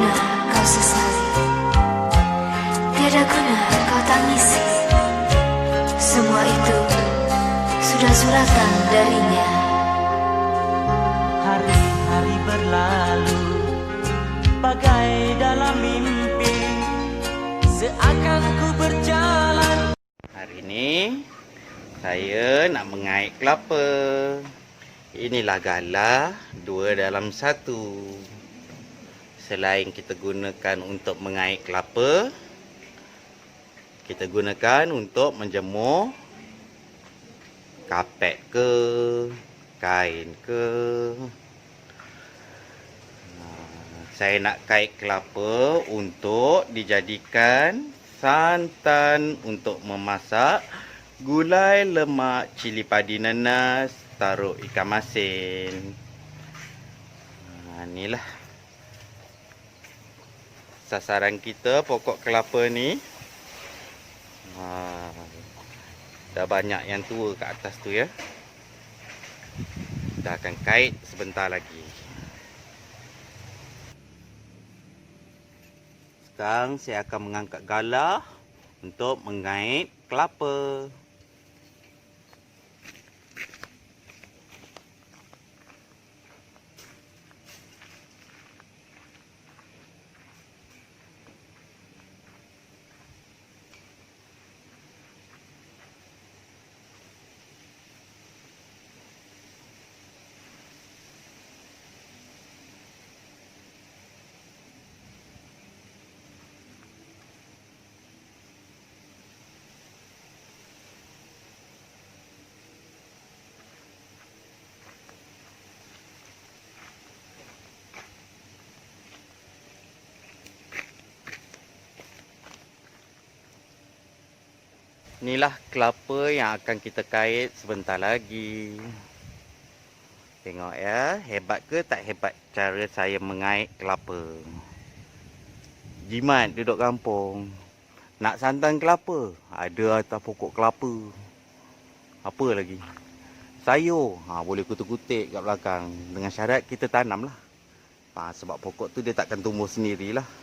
guna kau sesali, tiada guna kau tangisi. Semua itu sudah suratan darinya. Hari-hari berlalu bagai dalam mimpi, seakan ku berjalan. Hari ini saya nak mengait kelapa. Inilah galah 2 dalam 1. Selain kita gunakan untuk mengait kelapa, kita gunakan untuk menjemur kapet ke, kain ke. Saya nak kait kelapa untuk dijadikan santan untuk memasak gulai lemak cili padi nanas taruh ikan masin. Inilah sasaran kita pokok kelapa ni. Dah banyak yang tua kat atas tu ya. Kita akan kait sebentar lagi. Sekarang saya akan mengangkat galah untuk mengait kelapa. Inilah kelapa yang akan kita kait sebentar lagi. Tengok ya, hebat ke tak hebat cara saya mengait kelapa. Jimat duduk kampung. Nak santan kelapa, ada atas pokok kelapa. Apa lagi? Sayur, boleh kutuk-kutik kat belakang. Dengan syarat kita tanam lah. Sebab pokok tu dia takkan tumbuh sendirilah.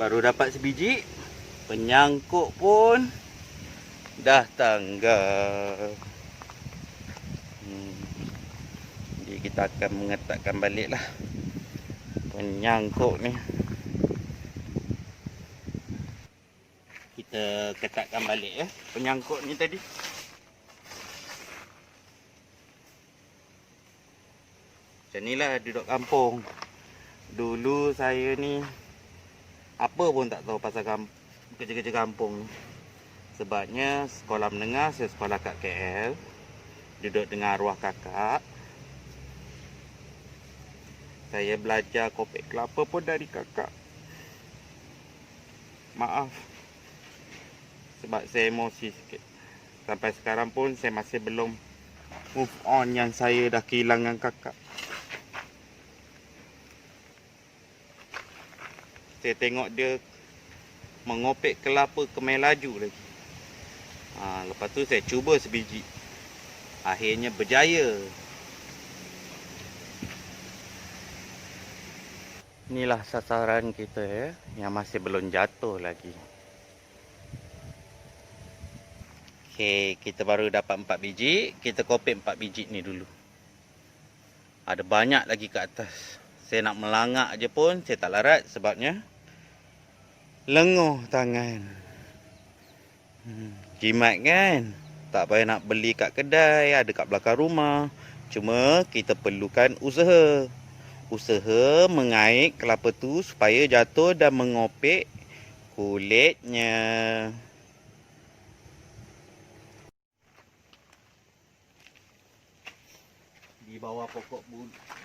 Baru dapat sebiji, penyangkut pun dah tanggap. Jadi kita akan mengetatkan baliklah penyangkut ni. Kita ketatkan balik ya penyangkut ni tadi. Macam inilah duduk kampung. Dulu saya ni apa pun tak tahu pasal kerja-kerja kampung. Sebabnya sekolah menengah saya sekolah kat KL. Duduk dengan arwah kakak. Saya belajar kopek kelapa pun dari kakak. Maaf. Sebab saya emosi sikit. Sampai sekarang pun saya masih belum move on yang saya dah kehilangan kakak. Saya tengok dia mengopek kelapa kemai laju lagi. Lepas tu saya cuba sebiji. Akhirnya berjaya. Inilah sasaran kita ya, yang masih belum jatuh lagi. Okey, kita baru dapat 4 biji. Kita kopek 4 biji ni dulu. Ada banyak lagi ke atas. Saya nak melangak je pun saya tak larat sebabnya lenguh tangan. Jimat kan? Tak payah nak beli kat kedai, ada kat belakang rumah. Cuma kita perlukan usaha. Usaha mengait kelapa tu supaya jatuh dan mengopek kulitnya.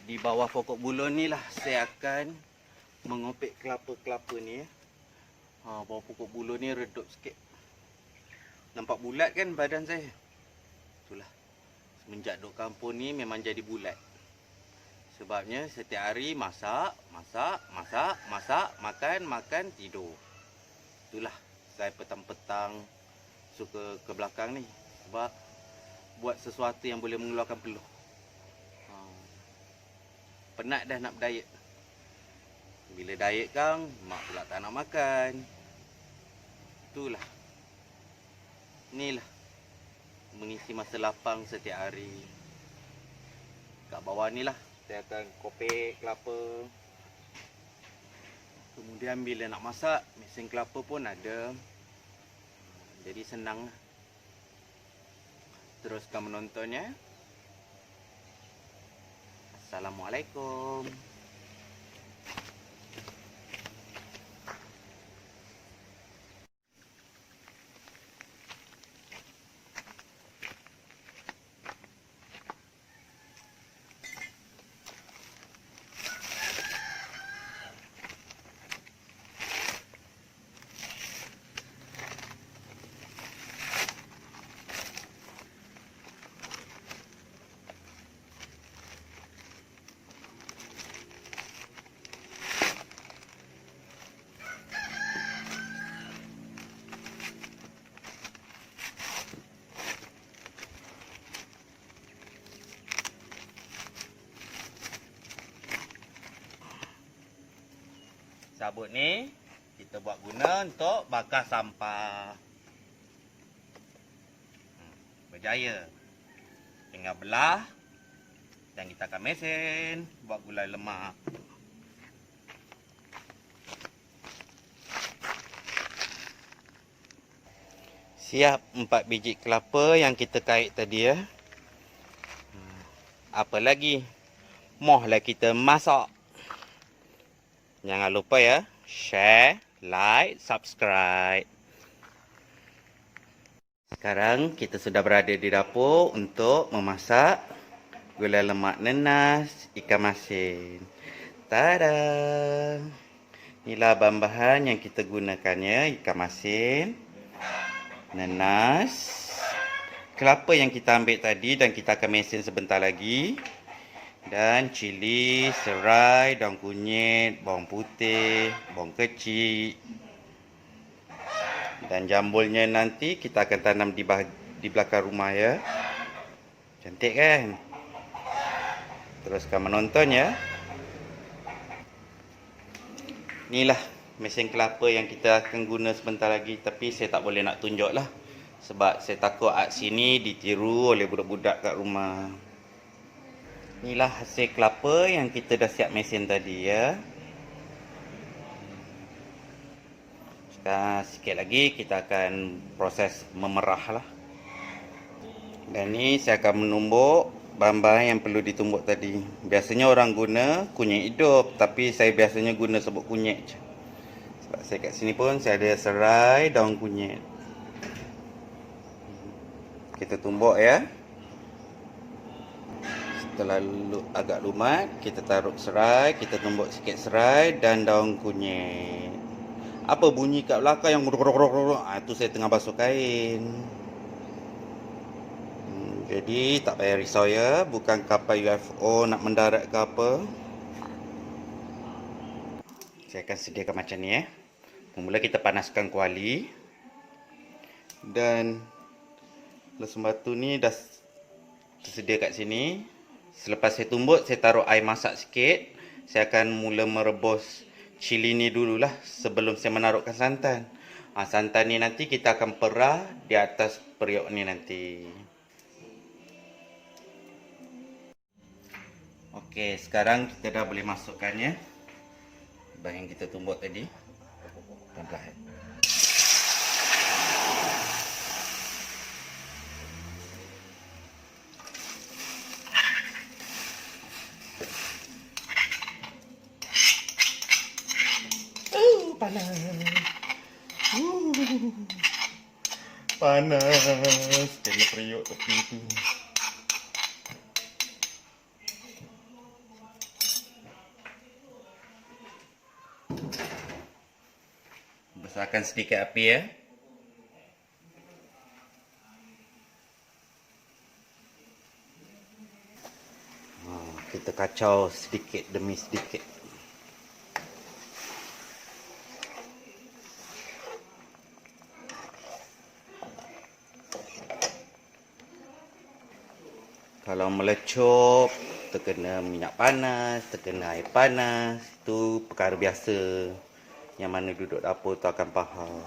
Di bawah pokok bulun ni lah saya akan mengopek kelapa-kelapa ni ya. Bawah pokok bulun ni redup sikit. Nampak bulat kan badan saya? Itulah. Semenjak duduk kampung ni memang jadi bulat. Sebabnya setiap hari masak, makan, tidur. Itulah saya petang-petang suka ke belakang ni. Sebab buat sesuatu yang boleh mengeluarkan peluh. Penat dah nak berdiet. Bila diet kang, mak pula tak nak makan. Itulah. Inilah mengisi masa lapang setiap hari. Kat bawah ni lah saya akan kopek kelapa. Kemudian bila nak masak, mesin kelapa pun ada. Jadi senang. Teruskan menontonnya. Assalamualaikum. Sabut ni kita buat guna untuk bakar sampah. Berjaya. Tinggal belah dan kita akan mesin buat gulai lemak. Siap 4 biji kelapa yang kita kait tadi ya. Apa lagi? Mohlah kita masak. Jangan lupa ya, share, like, subscribe. Sekarang kita sudah berada di dapur untuk memasak gulai lemak nenas ikan masin. Tada! Inilah bahan-bahan yang kita gunakannya, ikan masin, nenas, kelapa yang kita ambil tadi dan kita akan mesin sebentar lagi. Dan cili, serai, daun kunyit, bawang putih, bawang kecil. Dan jambulnya nanti kita akan tanam di belakang rumah ya. Cantik kan? Teruskan menonton ya. Inilah mesin kelapa yang kita akan guna sebentar lagi. Tapi saya tak boleh nak tunjuk lah. Sebab saya takut aksi ni ditiru oleh budak-budak kat rumah. Inilah hasil kelapa yang kita dah siap mesin tadi ya. Sekarang sikit lagi kita akan proses memerah lah. Dan ni saya akan menumbuk bahan-bahan yang perlu ditumbuk tadi. Biasanya orang guna kunyit hidup, tapi saya biasanya guna sebut kunyit je. Sebab saya kat sini pun saya ada serai, daun kunyit. Kita tumbuk ya. Setelah agak lumat, kita taruh serai, kita tumbuk sikit serai dan daun kunyit. Apa bunyi kat belakang yang itu saya tengah basuh kain. Jadi tak payah risau ya, bukan kapal UFO nak mendarat ke apa. Saya akan sediakan macam ni ya. Mula kita panaskan kuali. Dan lesung batu ni dah tersedia kat sini. Selepas saya tumbuk, saya taruh air masak sikit. Saya akan mula merebus cili ni dululah sebelum saya menaruhkan santan. Santan ni nanti kita akan perah di atas periuk ni nanti. Okey, sekarang kita dah boleh masukkan ya. Bahan yang kita tumbuk tadi. Perlahan. Panas. Panas. Kena periuk tepi tu. Besarkan sedikit api ya. Kita kacau sedikit demi sedikit. Kalau melecup, terkena minyak panas, terkena air panas, itu perkara biasa. Yang mana duduk dapur tu akan faham.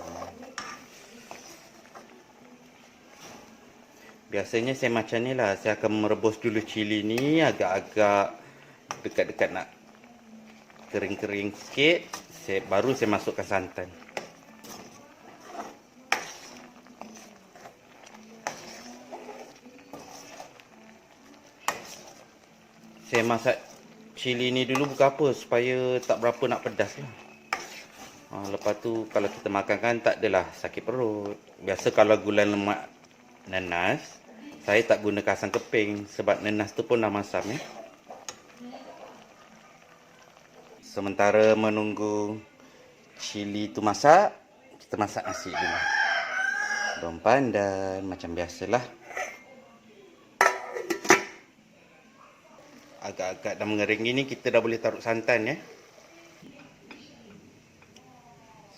Biasanya saya macam ni lah. Saya akan merebus dulu cili ni agak-agak dekat-dekat nak kering-kering sikit. Baru saya masukkan santan. Saya masak cili ni dulu bukan apa, supaya tak berapa nak pedas lah. Lepas tu kalau kita makan kan tak adalah sakit perut. Biasa kalau gulai lemak nanas, saya tak guna asam keping sebab nanas tu pun dah masam ya. Sementara menunggu cili tu masak, kita masak nasi dulu. Daun pandan macam biasalah. Agak-agak dah mengering gini, kita dah boleh taruh santan ya.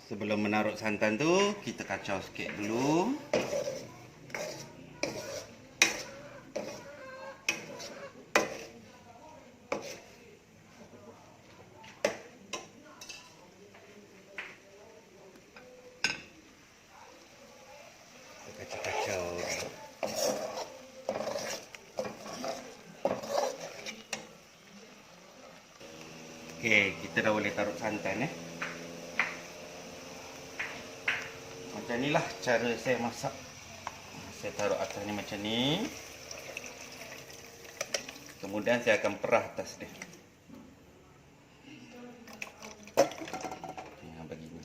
Sebelum menaruh santan tu, kita kacau sikit dulu. Kita kacau-kacau. Okey, kita dah boleh taruh santan ya. Macam inilah cara saya masak. Saya taruh atas ni macam ni. Kemudian saya akan perah atas dia. Begini.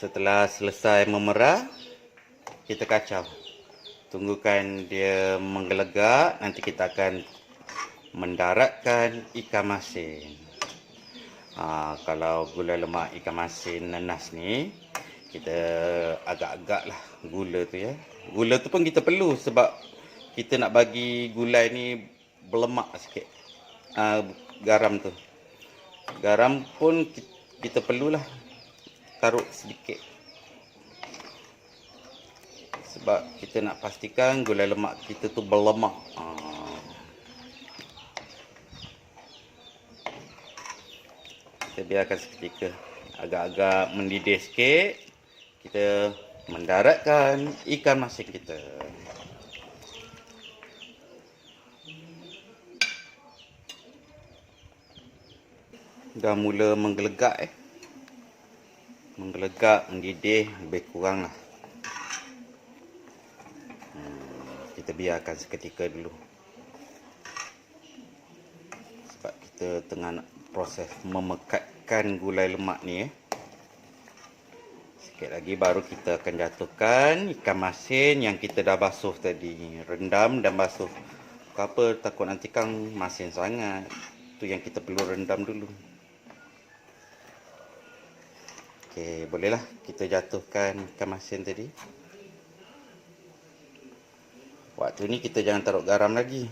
Setelah selesai memerah, kita kacau. Tunggukan dia menggelegak, nanti kita akan mendaratkan ikan masin. Kalau gula lemak ikan masin nanas ni, kita agak-agak lah gula tu ya. Gula tu pun kita perlu sebab kita nak bagi gulai ni berlemak sikit. Garam tu. Garam pun kita perlulah taruh sedikit. Sebab kita nak pastikan gulai lemak kita tu berlemak. Kita biarkan seketika. Agak-agak mendidih sikit. Kita mendaratkan ikan masin kita. Dah mula menggelegak menggelegak, mendidih, lebih kurang lah. Kita biarkan seketika dulu. Sebab kita tengah nak proses memekatkan gulai lemak ni. Sikit lagi baru kita akan jatuhkan ikan masin yang kita dah basuh tadi. Rendam dan basuh. Apa takut nanti kan masin sangat. Tu yang kita perlu rendam dulu. Okey, bolehlah kita jatuhkan ikan masin tadi. Waktu ni kita jangan taruh garam lagi.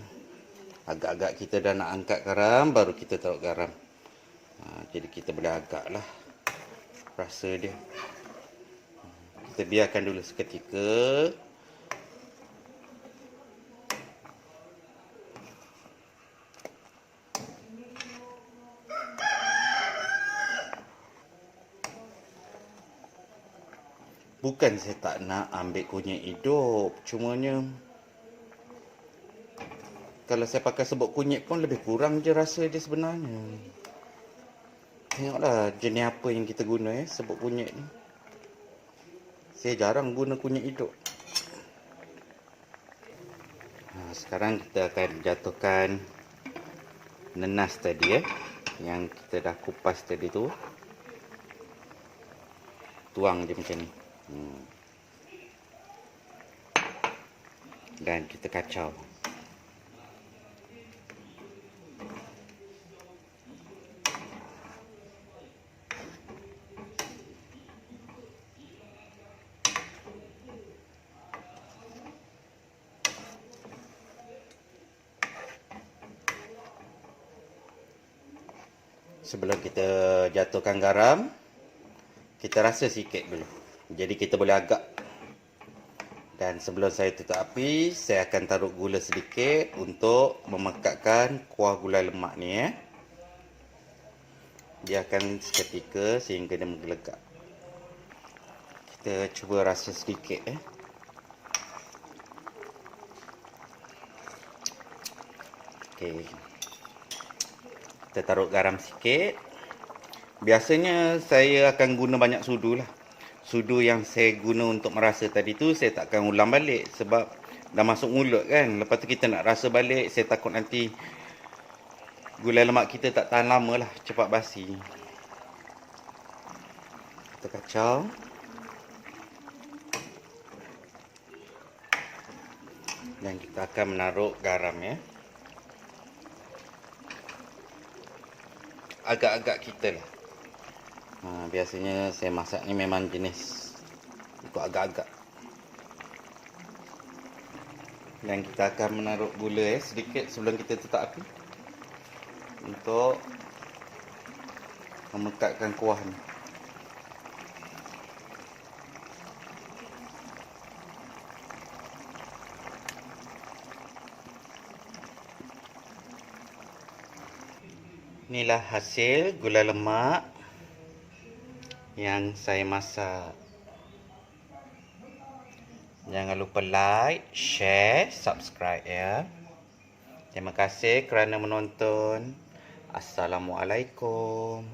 Agak-agak kita dah nak angkat garam, baru kita taruh garam. Jadi kita boleh agaklah rasa dia. Kita biarkan dulu seketika. Bukan saya tak nak ambil kunyit hidup, cumanya kalau saya pakai serbuk kunyit pun lebih kurang je rasa dia sebenarnya. Tengoklah jenis apa yang kita guna serbuk kunyit ni. Saya jarang guna kunyit hidup. Sekarang kita akan jatuhkan nenas tadi yang kita dah kupas tadi tu. Tuang je macam ni. Dan kita kacau. Sebelum kita jatuhkan garam, kita rasa sikit dulu. Jadi kita boleh agak. Dan sebelum saya tutup api, saya akan taruh gula sedikit untuk memekatkan kuah gulai lemak ni Biarkan seketika sehingga dia menggelegak. Kita cuba rasa sedikit Okey. Kita taruh garam sikit. Biasanya saya akan guna banyak sudu lah. Sudu yang saya guna untuk merasa tadi tu saya takkan ulang balik sebab dah masuk mulut kan. Lepas tu kita nak rasa balik, saya takut nanti gulai lemak kita tak tahan lama lah, cepat basi. Kita kacau. Dan kita akan menaruh garam Agak-agak kita lah. Biasanya saya masak ni memang jenis ikut agak-agak. Dan kita akan menaruh gula sedikit sebelum kita tutup api untuk memekatkan kuah ni. Inilah hasil gulai lemak yang saya masak. Jangan lupa like, share, subscribe Terima kasih kerana menonton. Assalamualaikum.